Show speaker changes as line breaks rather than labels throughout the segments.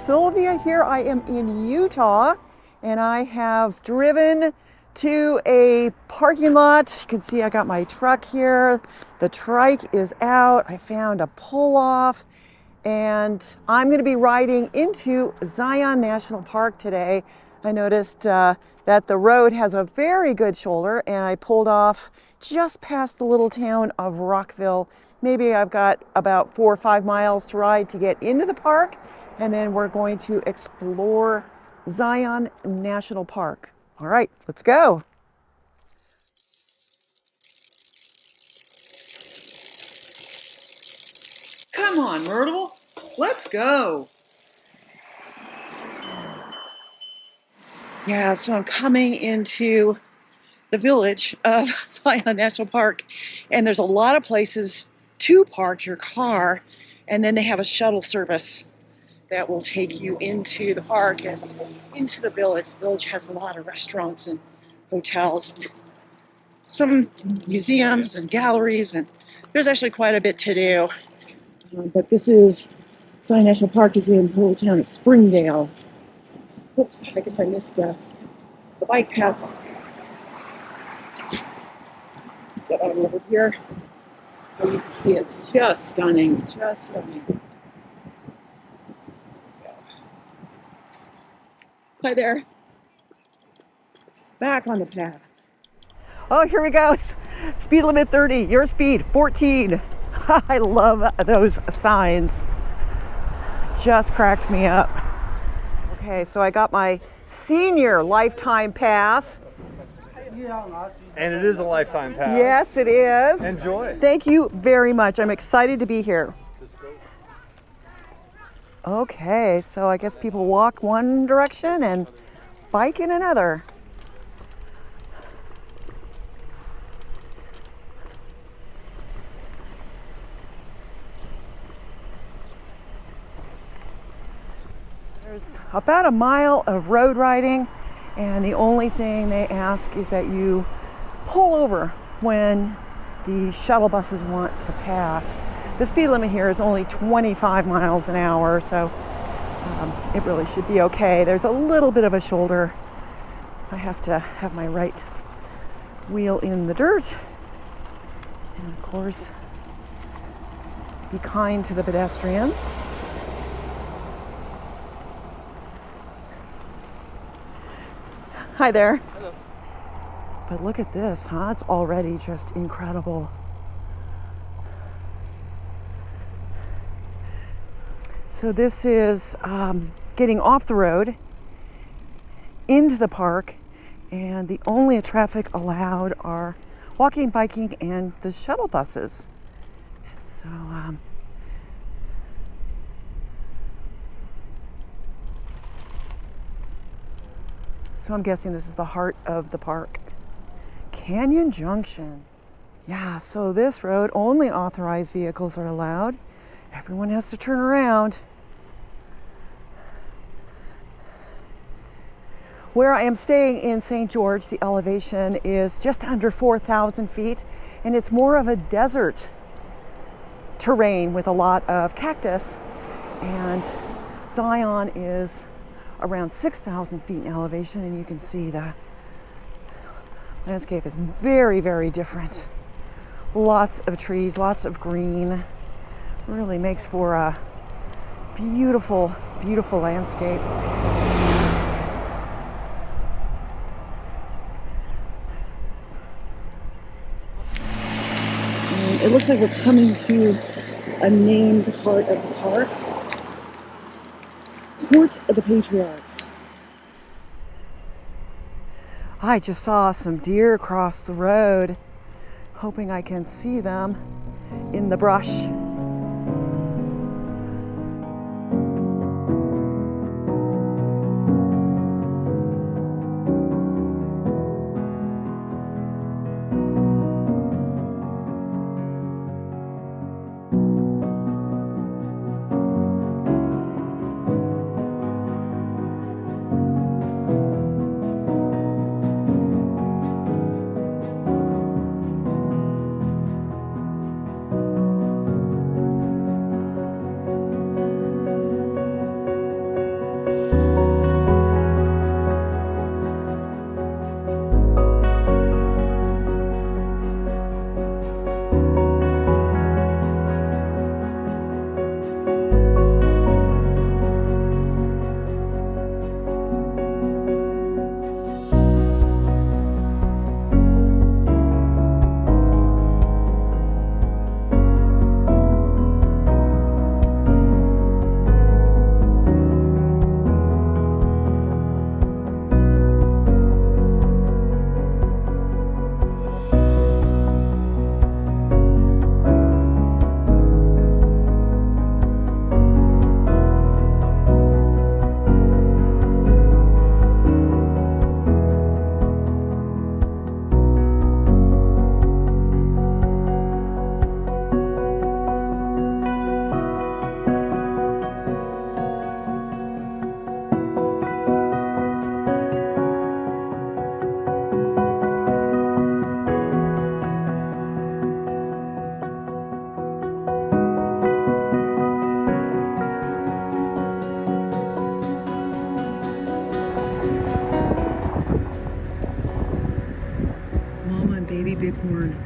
Sylvia here. I am in Utah and I have driven to a parking lot. You can see I got my truck here. The trike is out. I found a pull off and I'm going to be riding into Zion National Park today. I noticed that the road has a very good shoulder and I pulled off just past the little town of Rockville. Maybe I've got about 4 or 5 miles to ride to get into the park, and then we're going to explore Zion National Park. All right, let's go. Come on, Myrtle, let's go. Yeah, so I'm coming into the village of Zion National Park, and there's a lot of places to park your car, and then they have a shuttle service that will take you into the park and into the village. The village has a lot of restaurants and hotels, and some museums and galleries, and there's actually quite a bit to do. But this is, Zion National Park is in the little town of Springdale. Oops, I guess I missed the bike path. Get on over here. Oh, you can see it's just stunning, just stunning. Hi there. Back on the path. Oh, here we go. Speed limit 30, your speed 14. I love those signs. Just cracks me up. Okay, so I got my senior lifetime pass.
And it is a lifetime pass.
Yes, it is.
Enjoy.
Thank you very much. I'm excited to be here. Okay, so I guess people walk one direction and bike in another. There's about a mile of road riding, and the only thing they ask is that you pull over when the shuttle buses want to pass. The speed limit here is only 25 miles an hour, so it really should be okay. There's a little bit of a shoulder. I have to have my right wheel in the dirt. And of course, be kind to the pedestrians. Hi there.
Hello.
But look at this, huh? It's already just incredible. So this is getting off the road into the park, and the only traffic allowed are walking, biking, and the shuttle buses. And so I'm guessing this is the heart of the park. Canyon Junction. Yeah, so this road, only authorized vehicles are allowed. Everyone has to turn around. Where I am staying in St. George, the elevation is just under 4,000 feet, and it's more of a desert terrain with a lot of cactus. And Zion is around 6,000 feet in elevation, and you can see the landscape is very, very different. Lots of trees, lots of green. Really makes for a beautiful, beautiful landscape. And it looks like we're coming to a named part of the park. Court of the Patriarchs. I just saw some deer across the road, hoping I can see them in the brush. bighorn.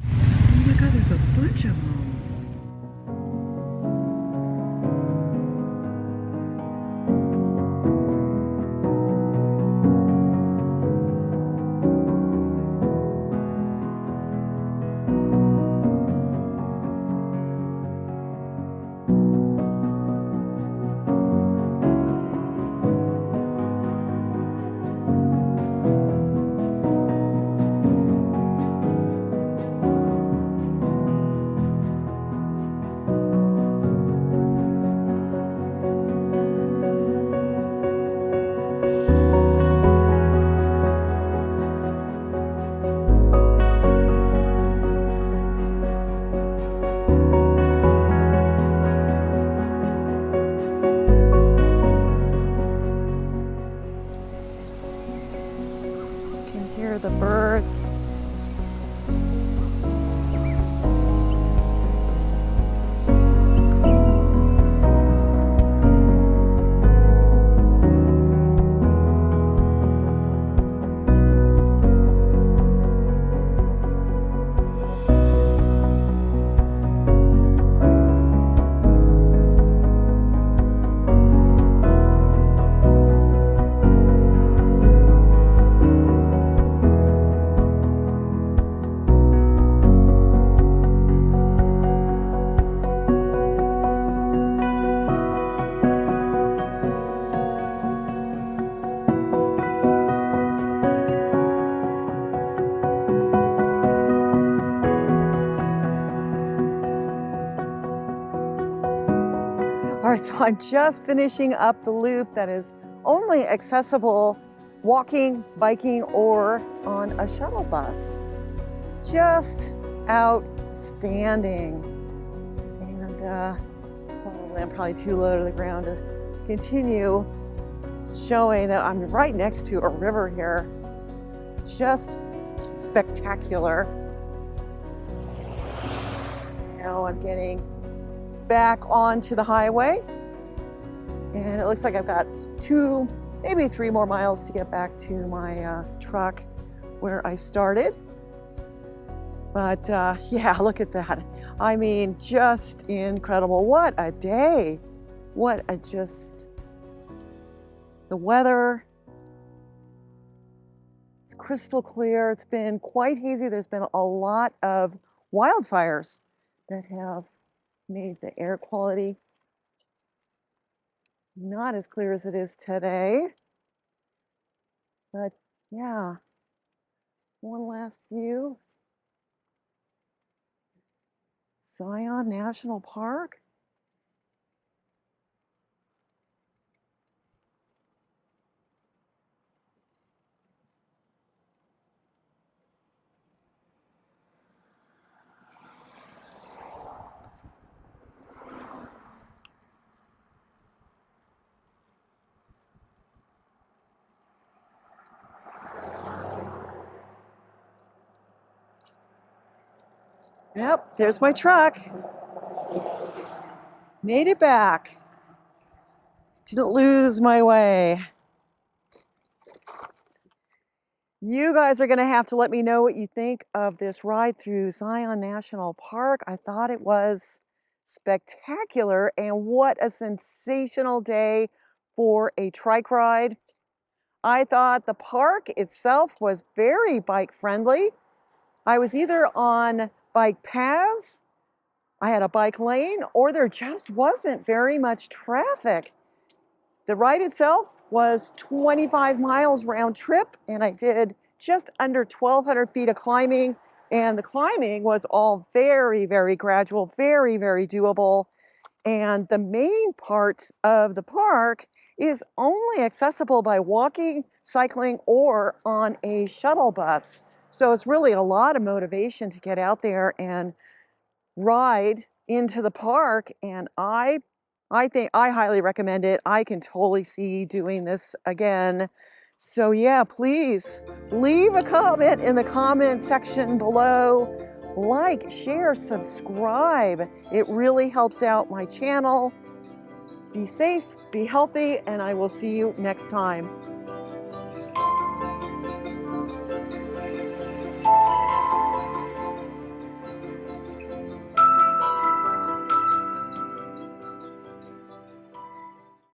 Oh my God, there's a bunch of them. Hear the birds. All right, so I'm just finishing up the loop that is only accessible walking, biking, or on a shuttle bus. Just outstanding. And probably I'm probably too low to the ground to continue showing that I'm right next to a river here. Just spectacular. Now I'm getting back onto the highway, and it looks like I've got 2, maybe 3 more miles to get back to my truck where I started. But yeah, look at that. I mean, just incredible. What a day. The weather, it's crystal clear. It's been quite hazy. There's been a lot of wildfires that have made the air quality not as clear as it is today. But yeah, one last view. Zion National Park. Yep, there's my truck. Made it back. Didn't lose my way. You guys are gonna have to let me know what you think of this ride through Zion National Park. I thought it was spectacular, and what a sensational day for a trike ride. I thought the park itself was very bike friendly. I was either on bike paths, I had a bike lane, or there just wasn't very much traffic. The ride itself was 25 miles round trip, and I did just under 1,200 feet of climbing, and the climbing was all very, very gradual, very, very doable. And the main part of the park is only accessible by walking, cycling, or on a shuttle bus. So it's really a lot of motivation to get out there and ride into the park. And I think I highly recommend it. I can totally see doing this again. So yeah, please leave a comment in the comment section below. like, share, subscribe. It really helps out my channel. Be safe, be healthy, and I will see you next time.